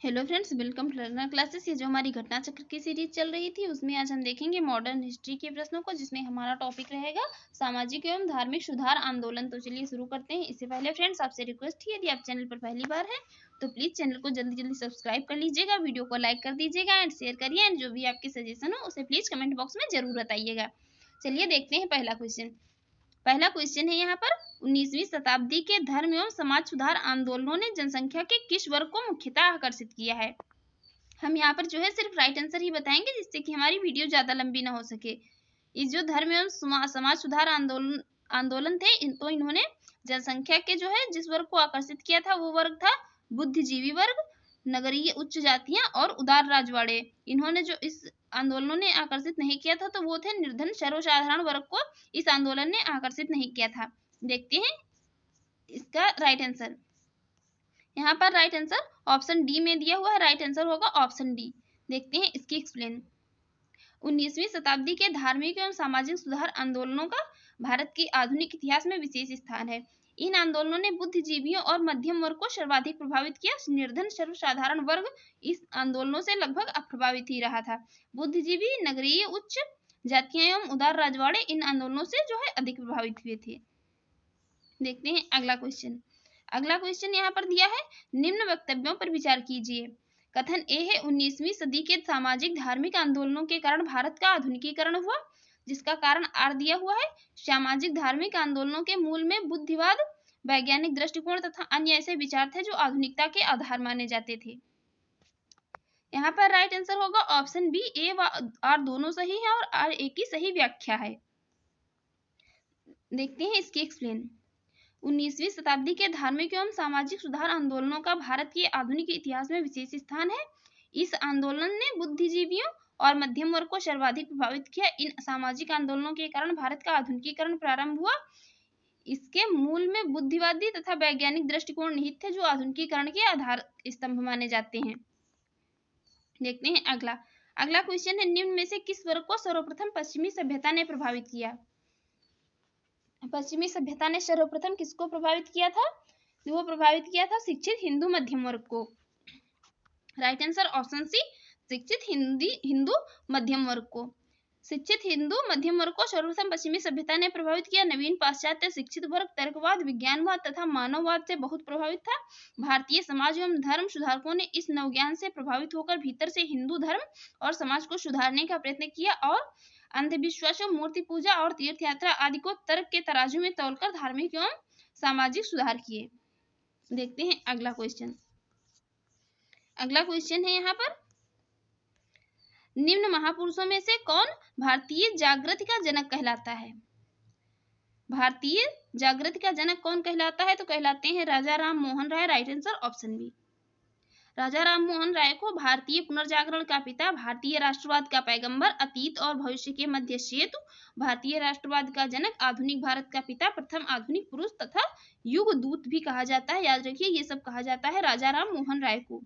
Hello friends, welcome to learner classes. ये जो हमारी घटना चक्र की सीरीज चल रही थी उसमें आज हम देखेंगे मॉडर्न हिस्ट्री के प्रश्नों को, जिसमें हमारा टॉपिक रहेगा सामाजिक एवं धार्मिक सुधार आंदोलन। तो चलिए शुरू करते हैं। इससे पहले फ्रेंड्स आपसे रिक्वेस्ट है, यदि आप चैनल पर पहली बार है तो प्लीज चैनल को जल्दी जल्दी सब्सक्राइब कर लीजिएगा, वीडियो को लाइक कर दीजिएगा एंड शेयर करिए, एंड जो भी आपके सजेशन हो उसे प्लीज कमेंट बॉक्स में जरूर बताइएगा। चलिए देखते हैं पहला क्वेश्चन है यहाँ पर, 19वीं शताब्दी के धर्म एवं समाज सुधार आंदोलनों ने जनसंख्या के किस वर्ग को मुख्यतः आकर्षित किया है। हम यहाँ पर जो है सिर्फ राइट आंसर ही बताएंगे, जिससे कि हमारी वीडियो ज्यादा लंबी ना हो सके। इस जो धर्म एवं समाज सुधार आंदोलन थे, तो इन्होंने जनसंख्या के जो है जिस वर्ग को आकर्षित किया था वो वर्ग था बुद्धिजीवी वर्ग, नगरीय उच्च जातियां और उदार राजवाड़े। इन्होंने जो इस आंदोलनों ने आकर्षित नहीं किया था तो वो थे निर्धन सर्वसाधारण वर्ग को इस आंदोलन ने आकर्षित नहीं किया था। देखते हैं इसका राइट आंसर। यहाँ पर राइट आंसर ऑप्शन डी में दिया हुआ है, राइट आंसर होगा ऑप्शन डी। देखते हैं इसकी एक्सप्लेन। 19वीं शताब्दी के धार्मिक एवं सामाजिक सुधार आंदोलनों का भारत के आधुनिक इतिहास में विशेष स्थान है। इन आंदोलनों ने बुद्धिजीवियों और मध्यम वर्ग को सर्वाधिक प्रभावित किया। निर्धन सर्वसाधारण वर्ग इस आंदोलनों से लगभग अप्रभावित ही रहा था। बुद्धिजीवी, नगरीय उच्च जातियां एवं उदार राजवाड़े इन आंदोलनों से जो है अधिक प्रभावित हुए थे। देखते हैं अगला क्वेश्चन यहाँ पर दिया है, निम्न वक्तव्यों पर विचार कीजिए। कथन ए है, 19वीं सदी के सामाजिक धार्मिक आंदोलनों के कारण भारत का आधुनिकीकरण हुआ, जिसका कारण आर दिया हुआ है। सामाजिक धार्मिक आंदोलनों के मूल में बुद्धिवाद, वैज्ञानिक दृष्टिकोण तथा अन्य ऐसे विचार थे जो आधुनिकता के आधार माने जाते थे। यहाँ पर राइट आंसर होगा ऑप्शन बी। ए व आर दोनों सही है और आर ए की सही व्याख्या है। देखते हैं इसकी एक्सप्लेन। 19वीं शताब्दी के धार्मिक एवं सामाजिक सुधार आंदोलनों का भारत के आधुनिक इतिहास में विशेष स्थान है। इस आंदोलन ने बुद्धिजीवियों और मध्यम वर्ग को सर्वाधिक प्रभावित किया। इन सामाजिक आंदोलनों के कारण भारत का आधुनिकीकरण प्रारंभ हुआ। इसके मूल में बुद्धिवादी तथा वैज्ञानिक दृष्टिकोण निहित थे जो आधुनिकीकरण के आधार स्तंभ माने जाते हैं। देखते हैं अगला क्वेश्चन है, निम्न में से किस वर्ग को सर्वप्रथम पश्चिमी सभ्यता ने प्रभावित किया। पश्चिमी सभ्यता ने सर्वप्रथम किसको प्रभावित किया था? वो प्रभावित किया था शिक्षित हिंदू मध्यम वर्ग को। राइट आंसर ऑप्शन सी, शिक्षित हिंदू मध्यम वर्ग को। शिक्षित हिंदू मध्यम वर्ग को सर्वप्रथम पश्चिमी सभ्यता ने प्रभावित किया। नवीन पाश्चात्य शिक्षित वर्ग तर्कवाद, विज्ञानवाद तथा मानववाद से बहुत प्रभावित था। भारतीय समाज एवं धर्म सुधारकों ने इस नवज्ञान से प्रभावित होकर भीतर से हिंदू धर्म और समाज को सुधारने का प्रयत्न किया और अंधविश्वासों, मूर्ति पूजा और तीर्थ यात्रा आदि को तर्क के तराजू में तौलकर धार्मिक एवं सामाजिक सुधार किए। देखते हैं अगला क्वेश्चन है यहाँ पर, निम्न महापुरुषों में से कौन भारतीय जागृति का जनक कहलाता है। भारतीय जागृति का जनक कौन कहलाता है? तो कहलाते हैं Raja Ram Mohan Roy. Right answer option B. Raja Ram Mohan Roy को भारतीय पुनर्जागरण का पिता, भारतीय राष्ट्रवाद का पैगंबर, अतीत और भविष्य के मध्य सेतु, भारतीय राष्ट्रवाद का जनक, आधुनिक भारत का पिता, प्रथम आधुनिक पुरुष तथा युग दूत भी कहा जाता है। याद रखिए ये सब कहा जाता है राजा राम मोहन राय को।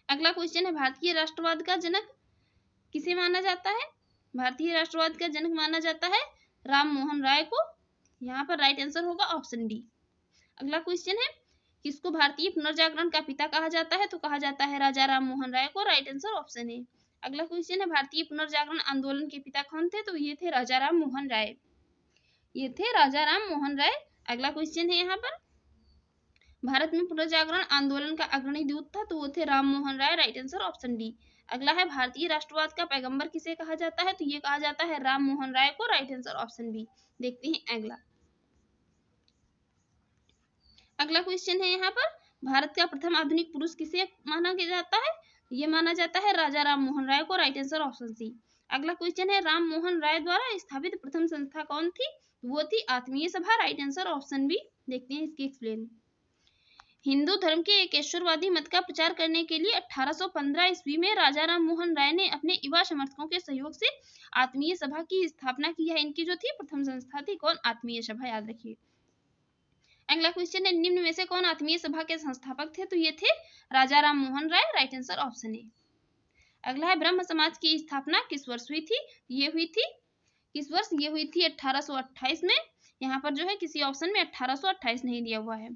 अगला क्वेश्चन है, भारतीय राष्ट्रवाद का जनक किसे माना जाता है? भारतीय राष्ट्रवाद का जनक माना जाता है राम मोहन राय को। यहाँ पर राइट आंसर होगा ऑप्शन डी। अगला क्वेश्चन है, किसको भारतीय पुनर्जागरण का पिता कहा जाता है? तो कहा जाता है राजा राम मोहन राय को। Right answer option A. अगला क्वेश्चन है, भारतीय पुनर्जागरण आंदोलन के पिता कौन थे? तो ये थे राजा राम मोहन राय। अगला क्वेश्चन है यहाँ पर, भारत में पुनर्जागरण आंदोलन का अग्रणी दूत था, तो वो थे Ram Mohan Roy. Right answer option D. अगला है, भारतीय राष्ट्रवाद का पैगंबर किसे कहा जाता है? तो ये कहा जाता है राम मोहन राय को। Right answer option B. देखते हैं अगला क्वेश्चन है यहाँ पर, भारत का प्रथम आधुनिक पुरुष किसे माना जाता है? ये माना जाता है राजा राम मोहन राय को। Right answer option C. अगला क्वेश्चन है, राम मोहन राय द्वारा स्थापित प्रथम संस्था कौन थी? वो थी Atmiya Sabha. Right answer option B. देखते हैं इसकी एक्सप्लेन। हिंदू धर्म के एकेश्वरवादी मत का प्रचार करने के लिए 1815 ईस्वी में राजा राम मोहन राय ने अपने युवा समर्थकों के सहयोग से आत्मीय सभा की स्थापना की है। इनकी जो थी प्रथम संस्था थी कौन? आत्मीय सभा। याद रखिए। अगला क्वेश्चन है, निम्न में से कौन आत्मीय सभा के संस्थापक थे? तो ये थे Raja Ram Mohan Roy. Right answer option A. अगला है, ब्रह्म समाज की स्थापना किस वर्ष हुई थी? ये हुई थी 1828 में। यहाँ पर जो है किसी ऑप्शन में 1828 नहीं दिया हुआ है।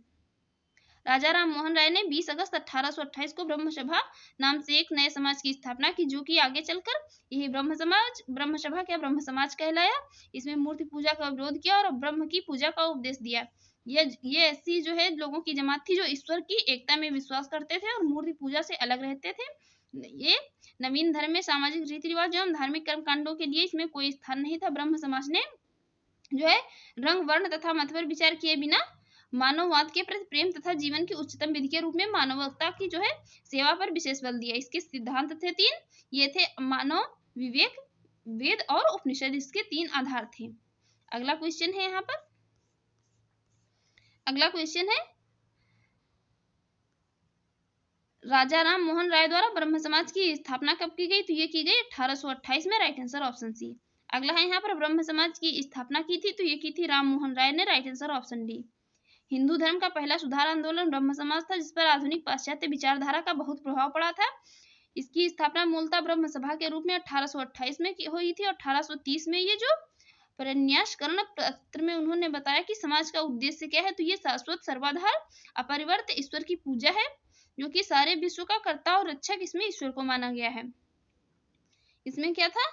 राजा राम मोहन राय ने 20 अगस्त 1828 को ब्रह्म सभा नाम से एक नए समाज की स्थापना की, जो कि आगे चलकर यही ब्रह्म सभा क्या ब्रह्म समाज कहलाया। इसमें मूर्ति पूजा का विरोध किया और ब्रह्म की पूजा का उपदेश दिया। ये ऐसी जो है लोगों की जमात थी जो ईश्वर की एकता में विश्वास करते थे और मूर्ति पूजा से अलग रहते थे। ये नवीन धर्म में सामाजिक रीति रिवाज एवं धार्मिक कर्म कांडों के लिए इसमें कोई स्थान नहीं था। ब्रह्म समाज ने जो है रंग वर्ण तथा मत पर विचार किए बिना मानववाद के प्रति प्रेम तथा जीवन की उच्चतम विधि के रूप में मानवता की जो है सेवा पर विशेष बल दिया। इसके सिद्धांत थे 3, ये थे मानव, विवेक, वेद और उपनिषद, इसके 3 आधार थे। अगला क्वेश्चन है यहाँ पर, अगला क्वेश्चन है राजा राम मोहन राय द्वारा ब्रह्म समाज की स्थापना कब की गई, तो ये की गई 1828 में, राइट आंसर ऑप्शन सी। अगला है यहाँ पर ब्रह्म समाज की स्थापना की थी, तो ये की थी राम मोहन राय ने, right answer option D. Hindu धर्म का पहला सुधार आंदोलन ब्रह्म समाज था, जिस पर आधुनिक पाश्चात्य विचारधारा का बहुत प्रभाव पड़ा था। इसकी स्थापना मूलतः ब्रह्म सभा के रूप में 1828 में हुई थी और 1830 में ये जो परिन्यासकरण पत्र में उन्होंने बताया कि समाज का उद्देश्य क्या है, तो ये शाश्वत सर्वाधार अपरिवर्त ईश्वर की पूजा है, जो कि सारे विश्व का कर्ता और रक्षक इसमें ईश्वर को माना गया है। इसमें क्या था,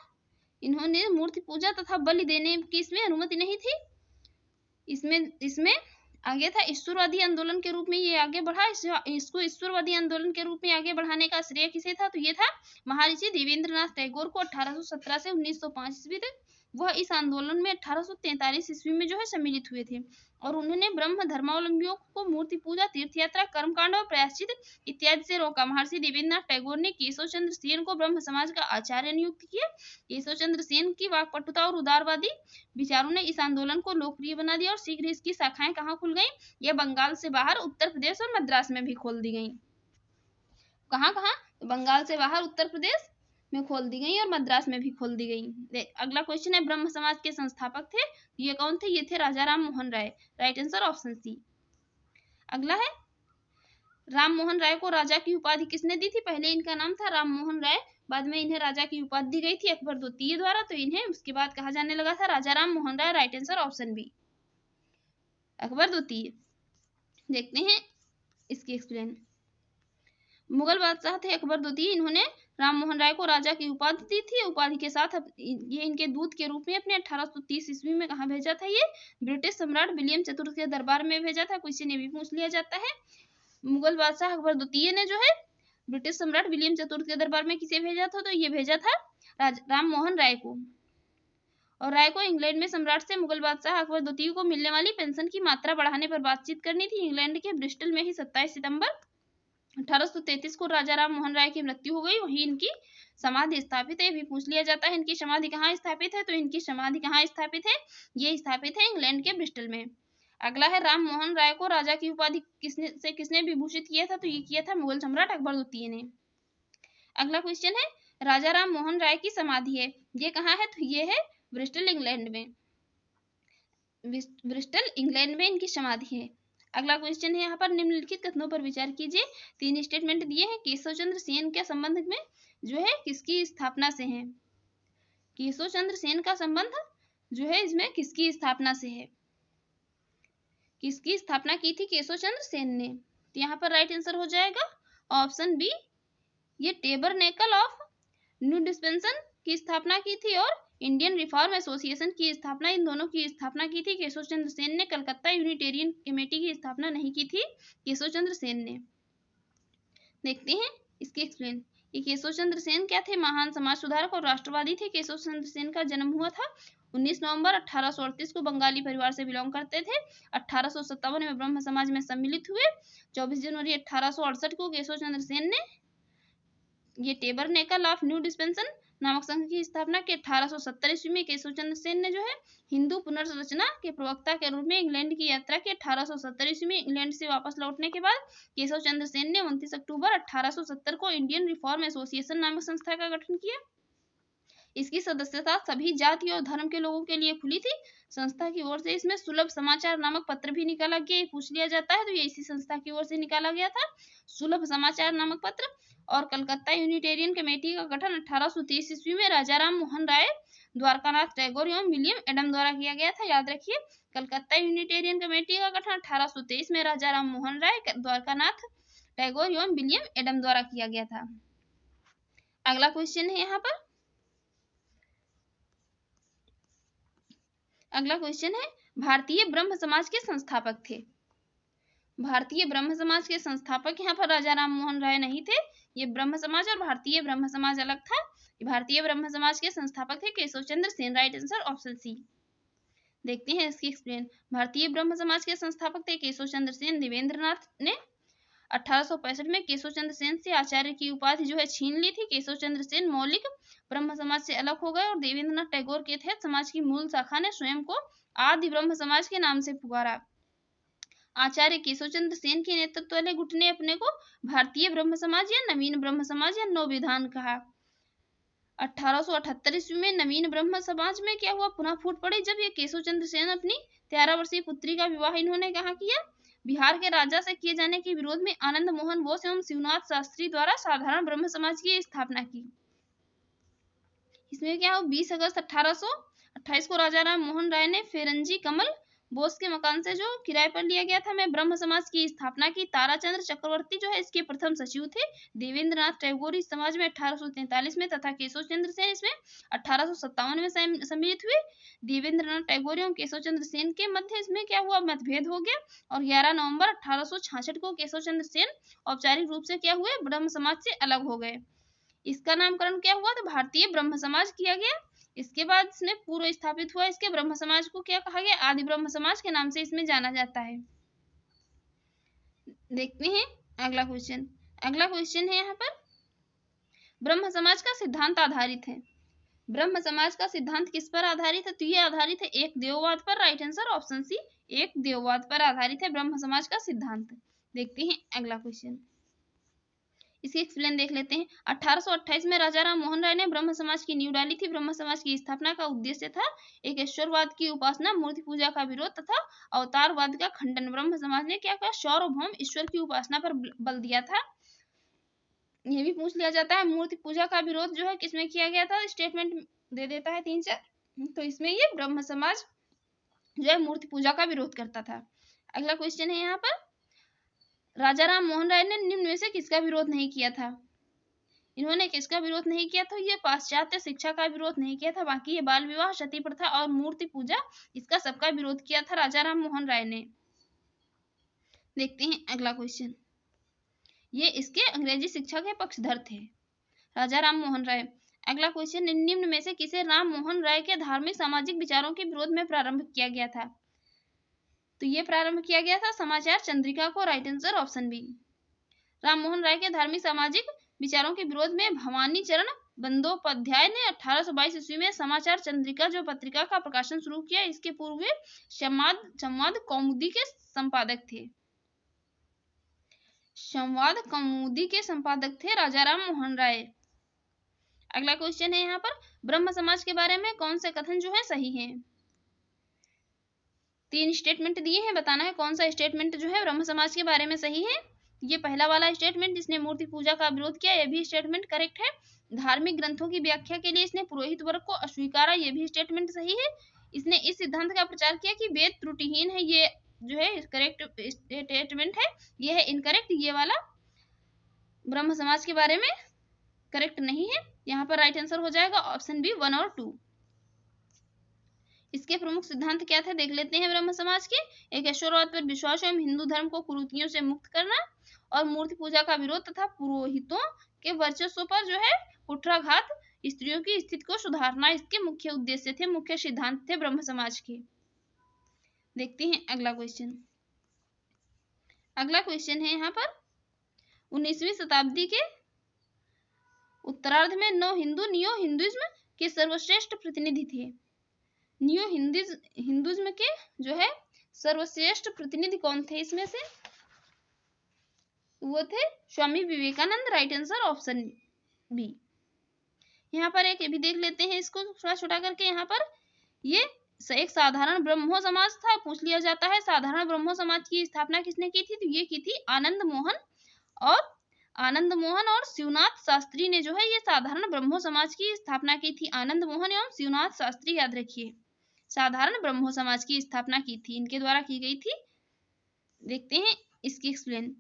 इन्होंने मूर्ति पूजा तथा बलि देने की इसमें अनुमति नहीं थी। इसमें आगे था ईश्वरवादी आंदोलन के रूप में ये आगे बढ़ा। इसको ईश्वरवादी आंदोलन के रूप में आगे बढ़ाने का श्रेय किसे था, तो ये था महर्षि देवेंद्रनाथ टैगोर को। 1817 से 1905 ईस्वी तक वह इस आंदोलन में 1843 ईस्वी में जो है सम्मिलित हुए थे और उन्होंने ब्रह्म धर्मावलंबियों को मूर्ति पूजा, तीर्थ यात्रा, कर्मकांड और प्रायश्चित इत्यादि से रोका। महर्षि देवेंद्रनाथ टैगोर ने केशव चंद्र सेन को ब्रह्म समाज का आचार्य नियुक्त किया। केशव चंद्र सेन की वाकपटुता और उदारवादी विचारों ने इस आंदोलन को लोकप्रिय बना दिया और शीघ्र इसकी शाखाएं कहाँ खुल गई, यह बंगाल से बाहर उत्तर प्रदेश और मद्रास में भी खोल दी गई। कहाँ कहाँ, बंगाल से बाहर उत्तर प्रदेश में खोल दी गई और मद्रास में भी खोल दी गई। अगला क्वेश्चन है ब्रह्म समाज के संस्थापक थे, ये कौन थे, ये थे Raja Ram Mohan Roy, right answer option C. अगला है राम मोहन राय को राजा की उपाधि किसने दी थी, पहले इनका नाम था राम मोहन राय, बाद में इन्हें राजा की उपाधि दी गई थी अकबर द्वितीय द्वारा, तो इन्हें उसके बाद कहा जाने लगा था Raja Ram Mohan Roy, right answer option B, Akbar द्वितीय। देखते हैं इसकी एक्सप्लेन। मुगल बादशाह थे अकबर द्वितीय, इन्होंने राम मोहन राय को राजा की उपाधि दी थी। उपाधि के साथ ये इनके दूत के रूप में अपने 1830 ईस्वी में कहाँ भेजा था, ये ब्रिटिश सम्राट विलियम चतुर्थ के दरबार में भेजा था। क्वेश्चन ये भी पूछ लिया जाता है। मुगल बादशाह अकबर द्वितीय ने जो है ब्रिटिश सम्राट विलियम चतुर्थ के दरबार में किसे भेजा था, तो ये भेजा था राम मोहन राय को। और राय को इंग्लैंड में सम्राट से मुगल बादशाह अकबर द्वितीय को मिलने वाली पेंशन की मात्रा बढ़ाने पर बातचीत करनी थी। इंग्लैंड के ब्रिस्टल में ही 27 सितंबर 1833 को राजा राम मोहन राय की मृत्यु हो गई, वहीं इनकी समाधि स्थापित है। भी पूछ लिया जाता है इनकी समाधि कहाँ स्थापित है, तो इनकी समाधि कहाँ स्थापित है, ये स्थापित है इंग्लैंड के ब्रिस्टल में। अगला है राम मोहन राय को राजा की उपाधि किसने विभूषित किया था, तो ये किया था मुगल सम्राट अकबर द्वितीय ने। अगला क्वेश्चन है राजा राम मोहन राय की समाधि है, ये कहाँ है, तो ये है ब्रिस्टल इंग्लैंड में, ब्रिस्टल इंग्लैंड में इनकी समाधि है। अगला क्वेश्चन है यहाँ पर निम्नलिखित कथनों पर विचार कीजिए। 3 स्टेटमेंट दिए हैं, केशव चंद्र सेन के संबंध में जो है किसकी स्थापना से है, केशव चंद्र सेन का संबंध जो है इसमें किसकी स्थापना से है, किसकी स्थापना की थी केशव चंद्र सेन ने, तो यहाँ पर राइट आंसर हो जाएगा ऑप्शन बी, ये टेबरनेकल ऑफ न्यू डिस्पेंसन की स्थापना की थी और इंडियन रिफॉर्म एसोसिएशन की स्थापना, इन दोनों की स्थापना की थी केशव चंद्र सेन ने। कलकत्ता यूनिटेरियन कमेटी की स्थापना नहीं की थी केशव चंद्र सेन ने। देखते हैं इसकी एक्सप्लेन। ये केशव चंद्र सेन क्या थे, महान समाज सुधारक और राष्ट्रवादी थे। केशव चंद्र सेन का जन्म हुआ था 19 नवंबर 1838 को, बंगाली परिवार से बिलोंग करते थे। 1857 में ब्रह्म समाज में सम्मिलित हुए। 24 जनवरी 1868 को केशव चंद्र सेन ने ये टेबरनेकल ऑफ न्यू डिस्पेंसन नामक संघ की स्थापना के 1870 ईस्वी में केशव चंद्र सेन ने जो है हिंदू पुनर्रचना के प्रवक्ता के रूप में इंग्लैंड की यात्रा की। 1870 ईस्वी में इंग्लैंड से वापस लौटने के बाद केशव चंद्र सेन ने 29 अक्टूबर 1870 को इंडियन रिफॉर्म एसोसिएशन नामक संस्था का गठन किया। इसकी सदस्यता सभी जाति और धर्म के लोगों के लिए खुली थी। संस्था की ओर से इसमें सुलभ समाचार नामक पत्र भी निकाला गया। ये पूछ लिया जाता है तो ये इसी संस्था की ओर से निकाला गया था, सुलभ समाचार नामक पत्र। और कलकत्ता यूनिटेरियन कमेटी का गठन 1830 ईस्वी में राजा राम मोहन राय, द्वारकानाथ टैगोर एवं विलियम एडम द्वारा किया गया था। याद रखिए कलकत्ता यूनिटेरियन कमेटी का गठन 1823 में राजा राम मोहन राय, द्वारकानाथ टैगोर एवं विलियम एडम द्वारा किया गया था। अगला क्वेश्चन है यहाँ पर, अगला क्वेश्चन है भारतीय ब्रह्म समाज के संस्थापक थे। भारतीय ब्रह्म समाज के संस्थापक यहाँ पर राजा राम मोहन राय नहीं थे। ये ब्रह्म समाज और भारतीय ब्रह्म समाज अलग था। भारतीय ब्रह्म समाज के संस्थापक थे Keshab Chandra Sen. Right answer option C. देखते हैं इसकी एक्सप्लेन। भारतीय ब्रह्म समाज के संस्थापक थे केशव चंद्र सेन। देवेंद्रनाथ ने 1865 में केशव चंद्र सेन से आचार्य की उपाधि जो है छीन ली थी। केशव चंद्र सेन मौलिक ब्रह्म समाज से अलग हो गए और देवेंद्रनाथ टैगोर के तहत समाज की मूल शाखा ने स्वयं को आदि ब्रह्म समाज के नाम से पुकारा। आचार्य केशव चंद्र सेन के नेतृत्व वाले गुट ने अपने को भारतीय ब्रह्म समाज या नवीन ब्रह्म समाज या नवविधान कहा। 1878 ईस्वी में नवीन ब्रह्म समाज में क्या हुआ, पुनः फूट पड़ी जब ये केशव चंद्र सेन अपनी 13 वर्षीय पुत्री का विवाह इन्होंने कहाँ किया, बिहार के राजा से किए जाने के विरोध में आनंद मोहन बोस एवं शिवनाथ शास्त्री द्वारा साधारण ब्रह्म समाज की स्थापना की। इसमें क्या हो, 20 अगस्त 1828 को राजा राम मोहन राय ने फेरंजी कमल बोस के मकान से जो किराए पर लिया गया था में ब्रह्म समाज की स्थापना की। ताराचंद्र चक्रवर्ती जो है इसके प्रथम सचिव थे। देवेंद्रनाथ टैगोर इस समाज में 1843 में तथा केशव चंद्र सेन इसमें 1857 में सम्मिलित हुए। देवेंद्रनाथ टैगोर एवं केशव चंद्र सेन के मध्य इसमें क्या हुआ, मतभेद हो गया और 11 नवंबर 1866 को केशव चंद्र सेन औपचारिक रूप से क्या हुए, ब्रह्म समाज से अलग हो गए। इसका नामकरण क्या हुआ, तो भारतीय ब्रह्म समाज किया गया। इसके बाद इसमें पूर्व स्थापित हुआ इसके ब्रह्म समाज को क्या कहा गया, आदि ब्रह्म समाज के नाम से इसमें जाना जाता है। देखते हैं अगला क्वेश्चन। अगला क्वेश्चन है यहाँ पर, ब्रह्म समाज का सिद्धांत आधारित है। ब्रह्म समाज का सिद्धांत किस पर आधारित है, तो ये आधारित है एक देववाद पर। राइट आंसर ऑप्शन सी, एक देववाद पर आधारित है ब्रह्म समाज का सिद्धांत। देखते हैं अगला क्वेश्चन, इसकी एक्सप्लेन देख लेते हैं। 1828 में राजा राम मोहन राय ने ब्रह्म समाज की नींव डाली थी। ब्रह्म समाज की स्थापना का उद्देश्य था एक ईश्वरवाद की उपासना, मूर्ति पूजा का विरोध तथा अवतारवाद का खंडन। ब्रह्म समाज ने क्या कहा, सार्वभौम ईश्वर की उपासना पर बल दिया था। ये भी पूछ लिया जाता है मूर्ति पूजा का विरोध जो है किसमें किया गया था, स्टेटमेंट दे देता है 3-4, तो इसमें ये ब्रह्म समाज जो है मूर्ति पूजा का विरोध करता था। अगला क्वेश्चन है यहाँ पर, राजा राम मोहन राय ने निम्न में से किसका विरोध नहीं किया था। इन्होंने किसका विरोध नहीं किया था, ये पाश्चात्य शिक्षा का विरोध नहीं किया था, बाकी ये बाल विवाह, सती प्रथा और मूर्ति पूजा इसका सबका विरोध किया था राजा राम मोहन राय ने। देखते हैं अगला क्वेश्चन, ये इसके अंग्रेजी शिक्षा के पक्षधर थे राजा राम मोहन राय। अगला क्वेश्चन, निम्न में से किसे राम मोहन राय के धार्मिक सामाजिक विचारों के विरोध में प्रारंभ किया गया था, तो ये प्रारंभ किया गया था समाचार चंद्रिका को। Right answer option B. Ram Mohan Roy के धार्मिक सामाजिक विचारों के विरोध में भवानी चरण बंदोपाध्याय ने 1822 ईस्वी में समाचार चंद्रिका जो पत्रिका का प्रकाशन शुरू किया। इसके पूर्व वे संवाद कौमुदी के संपादक थे। संवाद कौमुदी के संपादक थे राजा राम मोहन राय। अगला क्वेश्चन है यहाँ पर, ब्रह्म समाज के बारे में कौन से कथन जो है सही है। 3 स्टेटमेंट दिए हैं, बताना है कौन सा स्टेटमेंट जो है ब्रह्म समाज के बारे में सही है। ये पहला वाला स्टेटमेंट, इसने मूर्ति पूजा का विरोध किया, यह भी स्टेटमेंट करेक्ट है। धार्मिक ग्रंथों की व्याख्या के लिए इसने पुरोहित वर्ग को अस्वीकारा, यह भी स्टेटमेंट सही है। इसने इस सिद्धांत का प्रचार किया कि वेद त्रुटिहीन है, ये जो है करेक्ट स्टेटमेंट है। यह है इनकरेक्ट, ये वाला ब्रह्म समाज के बारे में करेक्ट नहीं है। यहाँ पर राइट आंसर हो जाएगा ऑप्शन बी 1 और 2। इसके प्रमुख सिद्धांत क्या थे देख लेते हैं ब्रह्म समाज के। एक ईश्वरवाद पर विश्वास एवं हिंदू धर्म को कुरीतियों से मुक्त करना और मूर्ति पूजा का विरोध तथा पुरोहितों के वर्चस्व पर जो है कुठाराघात, स्त्रियों की स्थिति को सुधारना इसके मुख्य उद्देश्य थे, मुख्य सिद्धांत थे ब्रह्म समाज के। देखते हैं अगला क्वेश्चन। अगला क्वेश्चन है यहाँ पर, 19वीं शताब्दी के उत्तरार्ध में नियो हिंदुइज्म के सर्वश्रेष्ठ प्रतिनिधि थे। नियो हिंदुइज्म के जो है सर्वश्रेष्ठ प्रतिनिधि कौन थे, इसमें से वो थे Swami Vivekananda. Right answer option B. यहाँ पर एक भी देख लेते हैं, इसको थोड़ा छोटा करके। यहाँ पर ये एक साधारण ब्रह्मो समाज था, पूछ लिया जाता है साधारण ब्रह्मो समाज की स्थापना किसने की थी, तो ये की थी आनंद मोहन और शिवनाथ शास्त्री ने जो है ये साधारण ब्रह्मो समाज की स्थापना की थी। आनंद मोहन एवं शिवनाथ शास्त्री, याद रखिए। साधारण ब्रह्मो समाज की स्थापना की थी? इनके द्वारा की गई थी। देखते हैं इसकी एक्सप्लेन।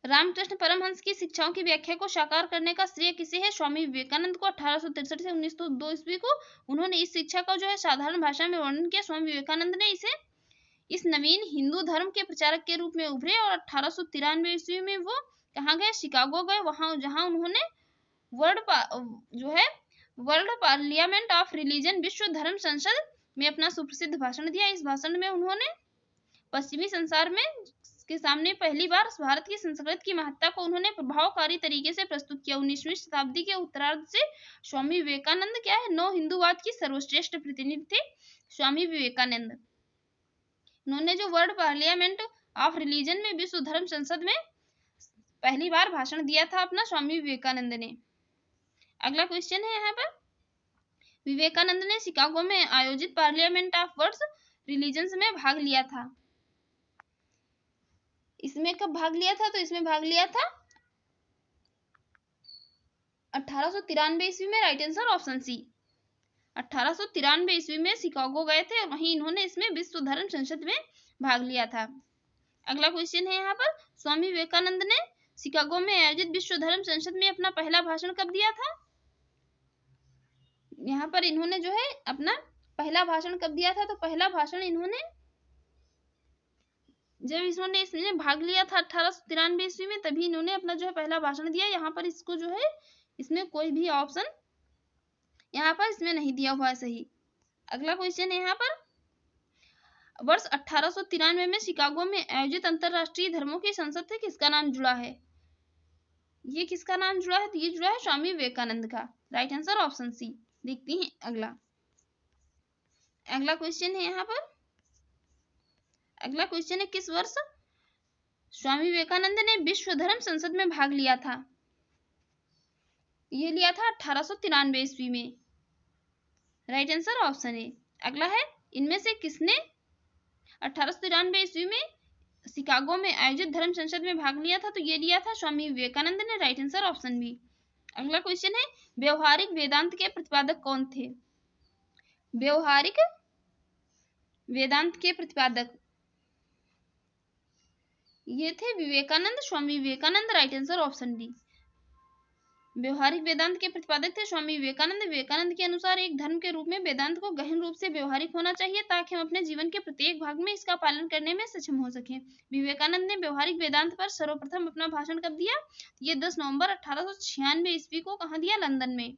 रामकृष्ण परमहंस की शिक्षाओं की व्याख्या को साकार करने का श्रेय किसे है? स्वामी विवेकानंद को। 1863 से 1902 ईस्वी को उन्होंने इस शिक्षा का जो है साधारण भाषा में वर्णन किया। स्वामी विवेकानंद ने इस नवीन हिंदू धर्म के प्रचारक के रूप में उभरे और 1893 ईस्वी में वो कहाँ गए? शिकागो गए, वहां जहां उन्होंने वर्ल्ड पार्लियामेंट ऑफ रिलीजन, विश्व धर्म संसद में अपना सुप्रसिद्ध भाषण दिया। इस भाषण में उन्होंने पश्चिमी संसार में के सामने पहली बार भारत की संस्कृति की महत्ता को उन्होंने प्रभावकारी तरीके से प्रस्तुत किया। 19वीं शताब्दी के उत्तरार्ध से स्वामी विवेकानंद क्या है? नव हिंदूवाद की सर्वश्रेष्ठ प्रतिनिधि थे स्वामी विवेकानंद। उन्होंने जो वर्ल्ड पार्लियामेंट ऑफ रिलीजन में, विश्व धर्म संसद में पहली बार भाषण दिया था अपना स्वामी विवेकानंद ने। अगला क्वेश्चन है यहाँ पर, विवेकानंद ने शिकागो में आयोजित पार्लियामेंट ऑफ वर्ल्ड रिलीजन्स में भाग लिया था। इसमें कब भाग लिया था? तो इसमें भाग लिया था 1893 ईस्वी में। राइट आंसर ऑप्शन सी। 1893 ईस्वी में शिकागो गए थे और वहीं इन्होंने इसमें विश्व धर्म संसद में भाग लिया था। अगला क्वेश्चन है यहाँ पर, स्वामी विवेकानंद ने शिकागो में आयोजित विश्व धर्म संसद में अपना पहला भाषण कब दिया था? यहाँ पर इन्होंने जो है अपना पहला भाषण कब दिया था? तो पहला भाषण इन्होंने जब इन्होंने इसमें भाग लिया था 1893 ईस्वी में, तभी इन्होंने अपना जो है पहला भाषण दिया। यहाँ पर इसको जो है इसमें कोई भी ऑप्शन यहाँ पर इसमें नहीं दिया हुआ है सही। अगला क्वेश्चन है यहाँ पर, वर्ष 1893 में शिकागो में आयोजित अंतरराष्ट्रीय धर्मों की संसद से किसका नाम जुड़ा है? ये किसका नाम जुड़ा है? तो ये जुड़ा है स्वामी विवेकानंद का। Right answer option C. देखते हैं अगला क्वेश्चन है यहाँ पर, अगला क्वेश्चन है, किस वर्ष स्वामी विवेकानंद ने विश्व धर्म संसद में भाग लिया था? ये लिया था 1893 ईस्वी में। Right answer option A. अगला है, इनमें से किसने 1893 ईस्वी में शिकागो में आयोजित धर्म संसद में भाग लिया था? तो ये लिया था स्वामी विवेकानंद ने। Right answer option B. अगला क्वेश्चन है, व्यवहारिक वेदांत के प्रतिपादक कौन थे? व्यवहारिक वेदांत के प्रतिपादक ये थे Vivekananda, Swami Vivekananda. Right answer option D. व्यवहारिक वेदांत के प्रतिपादक थे स्वामी विवेकानंद। विवेकानंद के अनुसार एक धर्म के रूप में वेदांत को गहन रूप से व्यवहारिक होना चाहिए ताकि हम अपने जीवन के प्रत्येक भाग में इसका पालन करने में सक्षम हो सकें। विवेकानंद ने व्यवहारिक वेदांत पर सर्वप्रथम अपना भाषण कब दिया? ये 10 नवंबर 1896 ईस्वी को कहाँ दिया? लंदन में।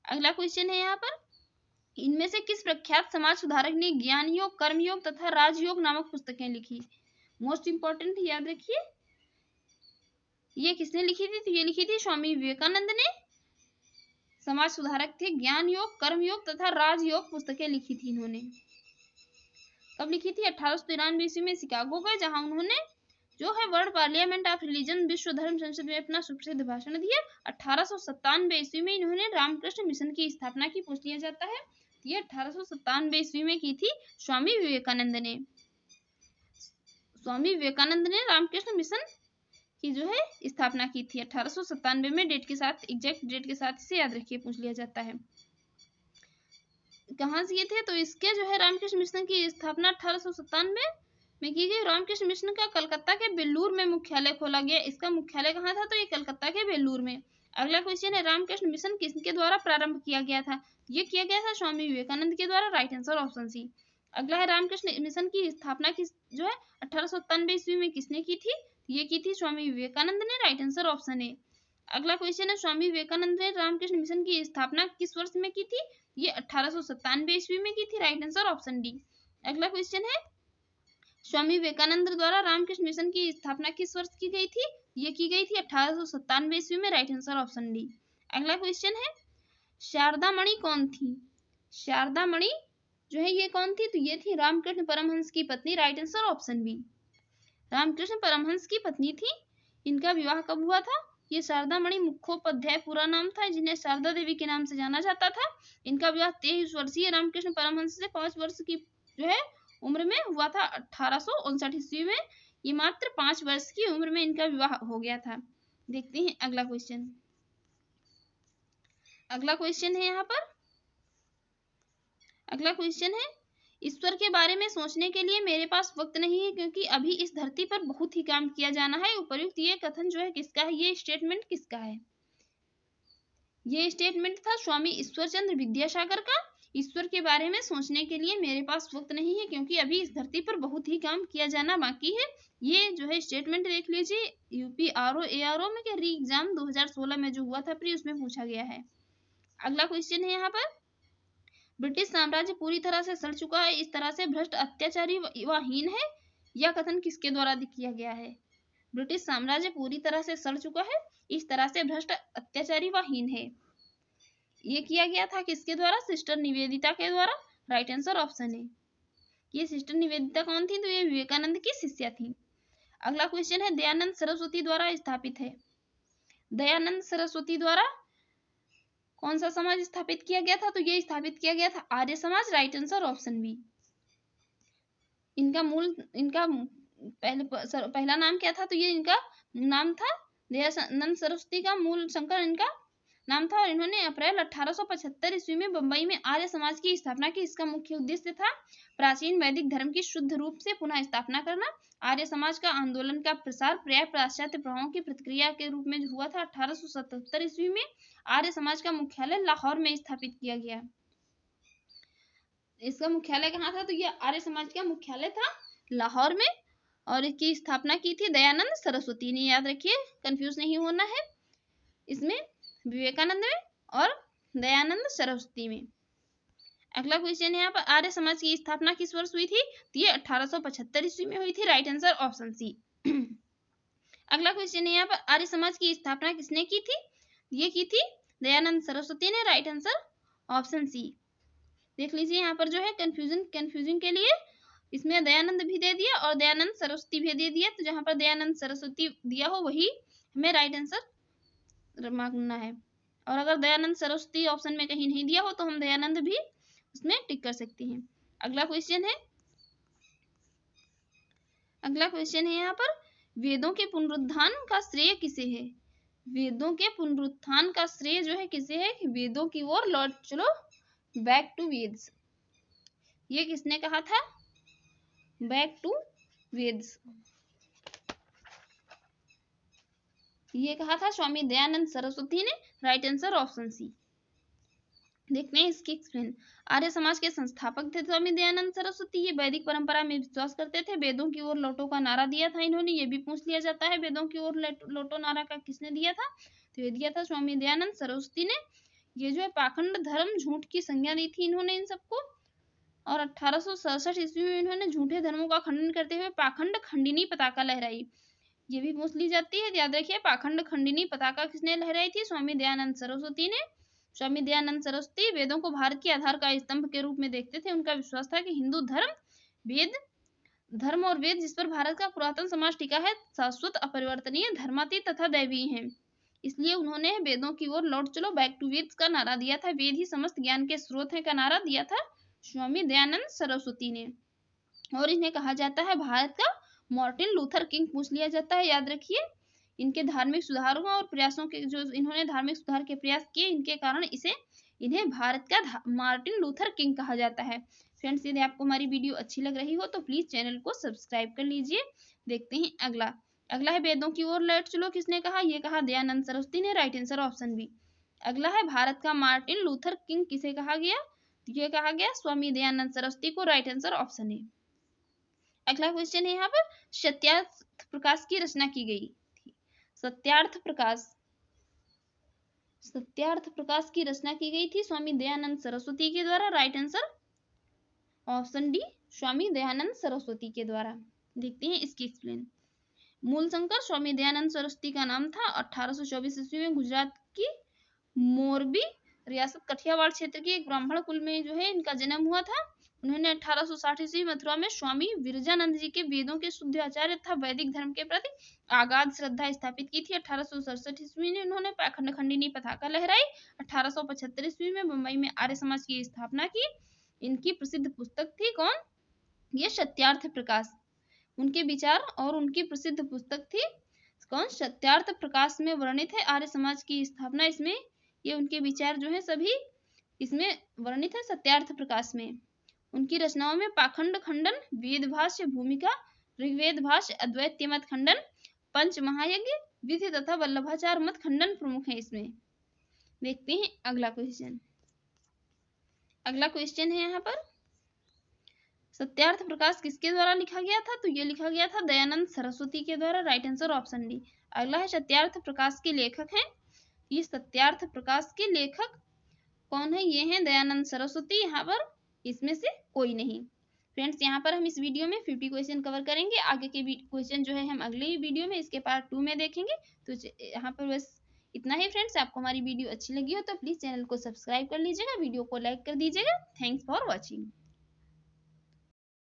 अगला क्वेश्चन है यहाँ पर, इनमें से किस प्रख्यात समाज सुधारक ने ज्ञान योग, कर्म योग तथा राजयोग नामक पुस्तकें लिखी? मोस्ट इंपॉर्टेंट याद रखिए, ये किसने लिखी थी? तो ये लिखी थी स्वामी विवेकानंद ने। समाज सुधारक थे। ज्ञान योग, कर्म योग तथा राजयोग पुस्तकें लिखी थी इन्होंने। कब लिखी थी? 1893 ईस्वी में शिकागो गए, जहां उन्होंने जो है वर्ल्ड पार्लियामेंट ऑफ रिलीजन, विश्व धर्म संसद में अपना सुप्रसिद्ध भाषण दिया। 1897 ईस्वी में इन्होंने रामकृष्ण मिशन की स्थापना की। पूछ लिया जाता है, ये 1897 ईस्वी में की थी स्वामी विवेकानंद ने। स्वामी विवेकानंद ने रामकृष्ण मिशन की जो है स्थापना की थी 1897 में। डेट के साथ, एग्जैक्ट डेट के साथ इसे याद रखिए, पूछ लिया जाता है। कहाँ से ये थे? तो इसके जो है रामकृष्ण मिशन की स्थापना 1897 में की गई। रामकृष्ण मिशन का कलकत्ता के बेलूर में मुख्यालय खोला गया। इसका मुख्यालय कहाँ था? तो ये कलकत्ता के बेलूर में। अगला क्वेश्चन है, रामकृष्ण मिशन किसके द्वारा प्रारंभ किया गया था? ये किया गया था स्वामी विवेकानंद के द्वारा। Right answer option C. अगला है, रामकृष्ण मिशन की स्थापना की जो है 1897 ईस्वी में किसने की थी? ये की थी स्वामी विवेकानंद ने। Right answer option A. अगला क्वेश्चन है, स्वामी विवेकानंद ने रामकृष्ण मिशन की स्थापना किस वर्ष में की थी? ये 1897 ईस्वी में की थी। Right answer option D. अगला क्वेश्चन है, स्वामी विवेकानंद द्वारा रामकृष्ण मिशन की स्थापना किस वर्ष की गई थी? ये की गई थी 1897 ईस्वी में। Right answer option D. अगला क्वेश्चन है, शारदा मणि कौन थी? शारदा मणि जो है ये कौन थी? तो ये थी रामकृष्ण परमहंस की पत्नी। Right answer option B. Ramakrishna Paramahamsa की पत्नी थी। इनका विवाह कब हुआ था? ये शारदा मणि मुखोपाध्याय पूरा नाम था, जिन्हें शारदा देवी के नाम से जाना जाता था। इनका विवाह 23 वर्षीय रामकृष्ण परमहंस से 5 वर्ष की जो है उम्र में हुआ था 1859 ईस्वी में। ये मात्र 5 वर्ष की उम्र में इनका विवाह हो गया था। देखते हैं अगला क्वेश्चन। अगला क्वेश्चन है यहाँ पर, अगला क्वेश्चन है, ईश्वर के बारे में सोचने के लिए मेरे पास वक्त नहीं है क्योंकि अभी इस धरती पर बहुत ही काम किया जाना है। उपर्युक्त ये कथन जो है किसका है, ये स्टेटमेंट किसका है? ये स्टेटमेंट था स्वामी ईश्वरचंद्र विद्यासागर का। ईश्वर के बारे में सोचने के लिए मेरे पास वक्त नहीं है क्योंकि अभी इस धरती पर बहुत ही काम किया जाना बाकी है। ये जो है स्टेटमेंट देख लीजिए, यूपी आरओ एआरओ में क्या री एग्जाम 2016 में जो हुआ था प्री, उसमें पूछा गया है। अगला क्वेश्चन है यहाँ पर, ब्रिटिश साम्राज्य पूरी तरह से सड़ चुका है, इस तरह से भ्रष्ट, अत्याचारी व हीन है, यह कथन किसके द्वारा किया गया है? ब्रिटिश साम्राज्य पूरी तरह से सड़ चुका है, इस तरह से भ्रष्ट, अत्याचारी व हीन है, ये किया गया था किसके द्वारा? सिस्टर निवेदिता के द्वारा। राइट आंसर ऑप्शन है। ये सिस्टर निवेदिता कौन थी? तो ये विवेकानंद की शिष्या थी। अगला क्वेश्चन है, दयानंद सरस्वती द्वारा स्थापित है। दयानंद सरस्वती द्वारा कौन सा समाज स्थापित किया गया था? तो ये स्थापित किया गया था Arya Samaj. Right answer option B. इनका पहला नाम क्या था? तो ये इनका नाम था दयानंद सरस्वती का मूल शंकर इनका नाम था, और इन्होंने अप्रैल 1875 ईस्वी में बंबई में आर्य समाज की स्थापना की। इसका मुख्य उद्देश्य था प्राचीन वैदिक धर्म की शुद्ध रूप से पुनः स्थापना करना। आर्य समाज का आंदोलन का प्रसार प्राय पाश्चात्य प्रभावों की प्रतिक्रिया के रूप में हुआ था। 1877 ईस्वी में आर्य समाज का मुख्यालय लाहौर में स्थापित किया गया। इसका मुख्यालय कहाँ था? तो यह आर्य समाज का मुख्यालय था लाहौर में, और इसकी स्थापना की थी दयानंद सरस्वती ने। याद रखिए, कंफ्यूज नहीं होना है इसमें, विवेकानंद में और दयानंद सरस्वती में। अगला क्वेश्चन है यहाँ पर, आर्य समाज की स्थापना किस वर्ष हुई थी? तो ये 1875 ईस्वी में हुई थी। Right answer option C. अगला क्वेश्चन है यहाँ पर, आर्य समाज की स्थापना किसने की थी? ये की थी दयानंद सरस्वती ने। Right answer option C. देख लीजिए यहाँ पर जो है कंफ्यूजन के लिए इसमें दयानंद भी दे दिया और दयानंद सरस्वती भी दे दिया, तो जहां पर दयानंद सरस्वती दिया हो वही हमें राइट आंसर मांगना है, और अगर दयानंद सरस्वती ऑप्शन में कहीं नहीं दिया हो तो हम दयानंद भी उसमें टिक कर सकते हैं। अगला क्वेश्चन है यहाँ पर, वेदों के पुनरुत्थान का श्रेय किसे है? वेदों के पुनरुत्थान का श्रेय जो है किसे है? वेदों की ओर लौट चलो, बैक टू वेद्स। ये किसने कहा था? बैक टू वेद्स, ये कहा था स्वामी दयानंद सरस्वती ने। Right answer option C. देखते हैं इसकी एक्सप्लेन। आर्य समाज के संस्थापक थे स्वामी दयानंद सरस्वती। ये वैदिक परंपरा में विश्वास करते थे। वेदों की ओर लौटो का नारा दिया था इन्होंने, ये भी पूछ लिया जाता है वेदों की ओर लौटो नारा का किसने दिया था? तो ये दिया था स्वामी दयानंद सरस्वती ने। ये जो है पाखंड धर्म झूठ की संज्ञा दी थी इन्होंने इन सबको, और 1867 ईस्वी में इन्होंने झूठे धर्मों का खंडन करते हुए पाखंड खंडिनी पताका लहराई। ये भी पूछ ली जाती है, याद रखिए। पाखंड खंडिनी पताका किसने लहराई थी? स्वामी दयानंद सरस्वती ने। स्वामी दयानंद सरस्वती वेदों को भारत के आधार का स्तंभ के रूप में देखते थे। उनका विश्वास था कि हिंदू धर्म और वेद जिस पर भारत का पुरातन समाज टिका है शाश्वत, अपरिवर्तनीय, धर्मातीत तथा दैवीय है। इसलिए उन्होंने वेदों की ओर लौट चलो, बैक टू वेद्स का नारा दिया था। वेद ही समस्त ज्ञान के स्रोत है का नारा दिया था स्वामी दयानंद सरस्वती ने। और इन्हें कहा जाता है भारत का मार्टिन लूथर किंग पूछ लिया जाता है, याद रखिए। इनके धार्मिक सुधारों और प्रयासों के जो इन्होंने धार्मिक सुधार के प्रयास किए, इनके कारण इन्हें भारत का मार्टिन लूथर किंग कहा जाता है। फ्रेंड्स, यदि आपको हमारी वीडियो अच्छी लग रही हो तो प्लीज चैनल को सब्सक्राइब कर लीजिए। देखते हैं अगला है वेदों की ओर लौट चलो, किसने कहा? ये कहा दयानंद सरस्वती ने। Right answer option B. अगला है भारत का मार्टिन लूथर किंग किसे कहा गया? ये कहा गया स्वामी दयानंद सरस्वती को। Right answer option A. अगला क्वेश्चन है यहाँ पर, सत्यार्थ प्रकाश की रचना की गई थी। सत्यार्थ प्रकाश की रचना की गई थी स्वामी दयानंद सरस्वती के द्वारा। राइट आंसर ऑप्शन डी, स्वामी दयानंद सरस्वती के द्वारा। देखते हैं इसकी एक्सप्लेन। मूल शंकर स्वामी दयानंद सरस्वती का नाम था। 1824 ईस्वी में गुजरात की मोरबी रियासत कठियावाड़ क्षेत्र के एक ब्राह्मण कुल में जो है इनका जन्म हुआ था। उन्होंने 1860 ईस्वी मथुरा में स्वामी विरजानंद जी के वेदों के शुद्ध आचार्य तथा वैदिक धर्म के प्रति आगाध श्रद्धा स्थापित की थी। 1867 ईस्वी में उन्होंने पाखंड खंडिनी पताका लहराई। 1875 ईस्वी में मुंबई में आर्य समाज की स्थापना की। इनकी प्रसिद्ध पुस्तक थी कौन? ये सत्यार्थ प्रकाश। उनके विचार और उनकी प्रसिद्ध पुस्तक थी कौन? सत्यार्थ प्रकाश में वर्णित है आर्य समाज की स्थापना। इसमें ये उनके विचार जो है सभी इसमें वर्णित है सत्यार्थ प्रकाश में। उनकी रचनाओं में पाखंड खंडन, वेद भाष्य भूमिका, ऋग्वेद भाष्य, अद्वैत मत खंडन, पंच महायज्ञ, विधि तथा वल्लभाचार मत खंडन प्रमुख है इसमें। देखते हैं अगला क्वेश्चन। अगला क्वेश्चन है यहाँ पर, सत्यार्थ प्रकाश किसके द्वारा लिखा गया था? तो ये लिखा गया था दयानंद सरस्वती के द्वारा। Right answer option D. अगला है सत्यार्थ प्रकाश के लेखक हैं। ये सत्यार्थ प्रकाश के लेखक कौन है? ये हैं दयानंद सरस्वती। यहाँ पर इसमें से कोई नहीं। फ्रेंड्स, यहाँ पर हम इस वीडियो में 50 क्वेश्चन कवर करेंगे। आगे के क्वेश्चन जो है हम अगले ही वीडियो में इसके पार्ट 2 में देखेंगे। तो यहाँ पर बस इतना ही फ्रेंड्स। आपको हमारी वीडियो अच्छी लगी हो तो प्लीज चैनल को सब्सक्राइब कर लीजिएगा, वीडियो को लाइक कर दीजिएगा। Thanks for watching.